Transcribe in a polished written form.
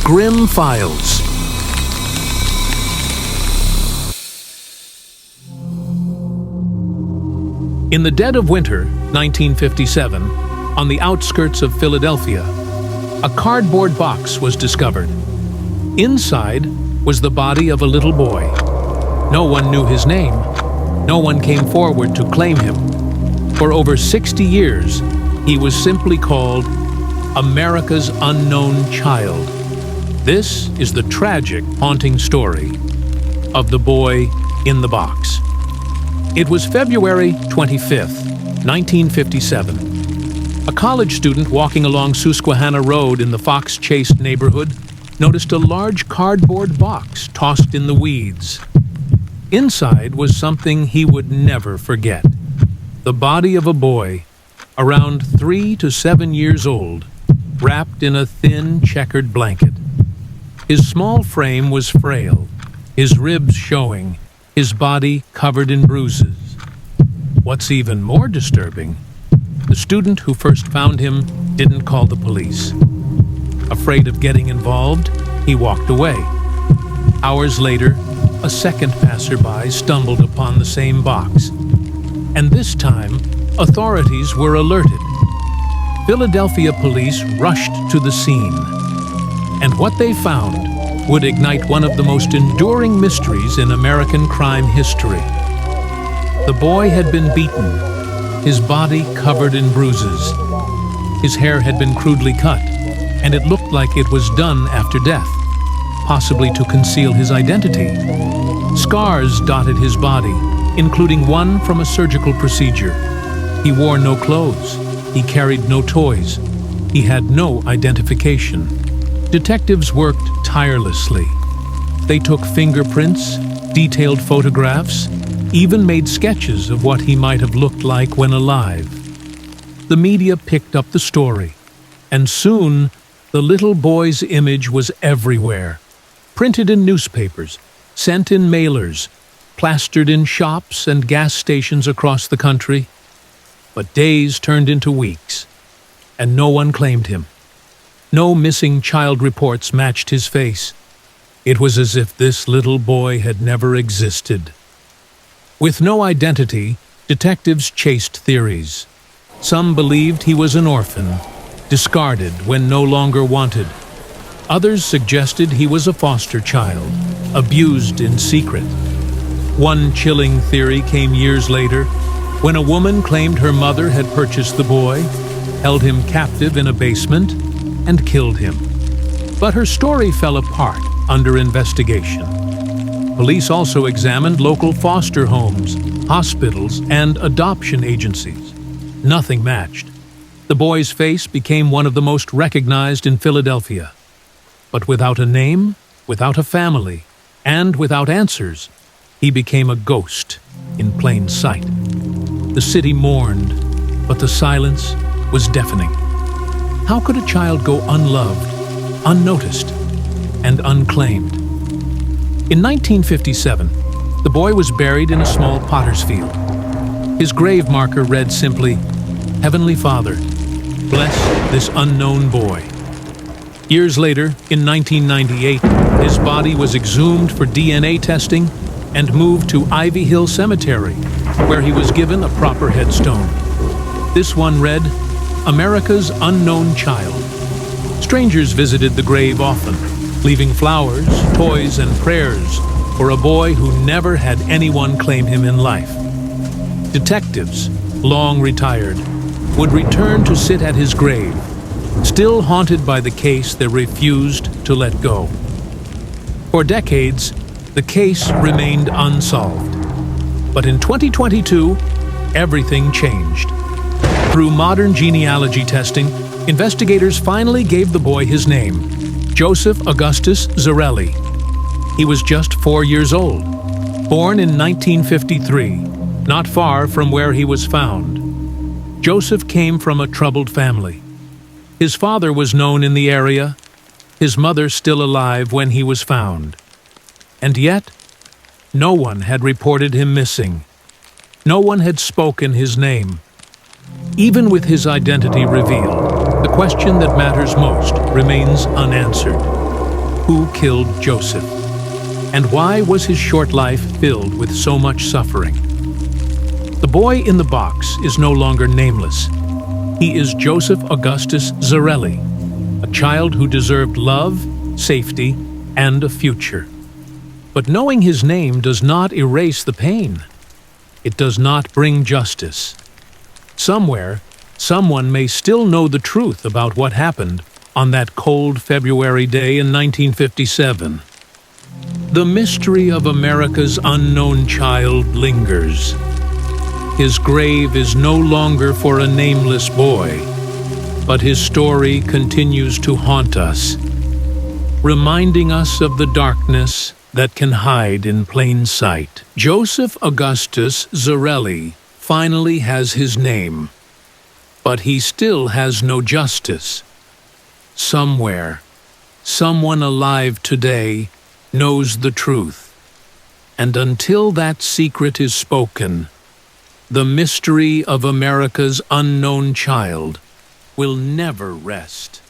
Grim Files. In the dead of winter, 1957, on the outskirts of Philadelphia, a cardboard box was discovered. Inside was the body of a little boy. No one knew his name. No one came forward to claim him. For over 60 years, he was simply called America's Unknown Child. This is the tragic, haunting story of the boy in the box. It was February 25th, 1957. A college student walking along Susquehanna Road in the Fox Chase neighborhood noticed a large cardboard box tossed in the weeds. Inside was something he would never forget: the body of a boy, around 3 to 7 years old, wrapped in a thin, checkered blanket. His small frame was frail, his ribs showing, his body covered in bruises. What's even more disturbing, the student who first found him didn't call the police. Afraid of getting involved, he walked away. Hours later, a second passerby stumbled upon the same box. And this time, authorities were alerted. Philadelphia police rushed to the scene. And what they found would ignite one of the most enduring mysteries in American crime history. The boy had been beaten, his body covered in bruises. His hair had been crudely cut, and it looked like it was done after death, possibly to conceal his identity. Scars dotted his body, including one from a surgical procedure. He wore no clothes. He carried no toys. He had no identification. Detectives worked tirelessly. They took fingerprints, detailed photographs, even made sketches of what he might have looked like when alive. The media picked up the story, and soon the little boy's image was everywhere, printed in newspapers, sent in mailers, plastered in shops and gas stations across the country. But days turned into weeks, and no one claimed him. No missing child reports matched his face. It was as if this little boy had never existed. With no identity, detectives chased theories. Some believed he was an orphan, discarded when no longer wanted. Others suggested he was a foster child, abused in secret. One chilling theory came years later, when a woman claimed her mother had purchased the boy, held him captive in a basement, and killed him. But her story fell apart under investigation. Police also examined local foster homes, hospitals, and adoption agencies. Nothing matched. The boy's face became one of the most recognized in Philadelphia. But without a name, without a family, and without answers, he became a ghost in plain sight. The city mourned, but the silence was deafening. How could a child go unloved, unnoticed, and unclaimed? In 1957, the boy was buried in a small potter's field. His grave marker read simply, "Heavenly Father, bless this unknown boy." Years later, in 1998, his body was exhumed for DNA testing and moved to Ivy Hill Cemetery, where he was given a proper headstone. This one read, "America's Unknown Child." Strangers visited the grave often, leaving flowers, toys, and prayers for a boy who never had anyone claim him in life. Detectives, long retired, would return to sit at his grave, still haunted by the case they refused to let go. For decades, the case remained unsolved. But in 2022, everything changed. Through modern genealogy testing, investigators finally gave the boy his name, Joseph Augustus Zarelli. He was just 4 years old, born in 1953, not far from where he was found. Joseph came from a troubled family. His father was known in the area, his mother still alive when he was found. And yet, no one had reported him missing. No one had spoken his name. Even with his identity revealed, the question that matters most remains unanswered. Who killed Joseph? And why was his short life filled with so much suffering? The boy in the box is no longer nameless. He is Joseph Augustus Zarelli, a child who deserved love, safety, and a future. But knowing his name does not erase the pain. It does not bring justice. Somewhere, someone may still know the truth about what happened on that cold February day in 1957. The mystery of America's unknown child lingers. His grave is no longer for a nameless boy, but his story continues to haunt us, reminding us of the darkness that can hide in plain sight. Joseph Augustus Zarelli finally has his name, but he still has no justice. Somewhere, someone alive today knows the truth, and until that secret is spoken, the mystery of America's unknown child will never rest.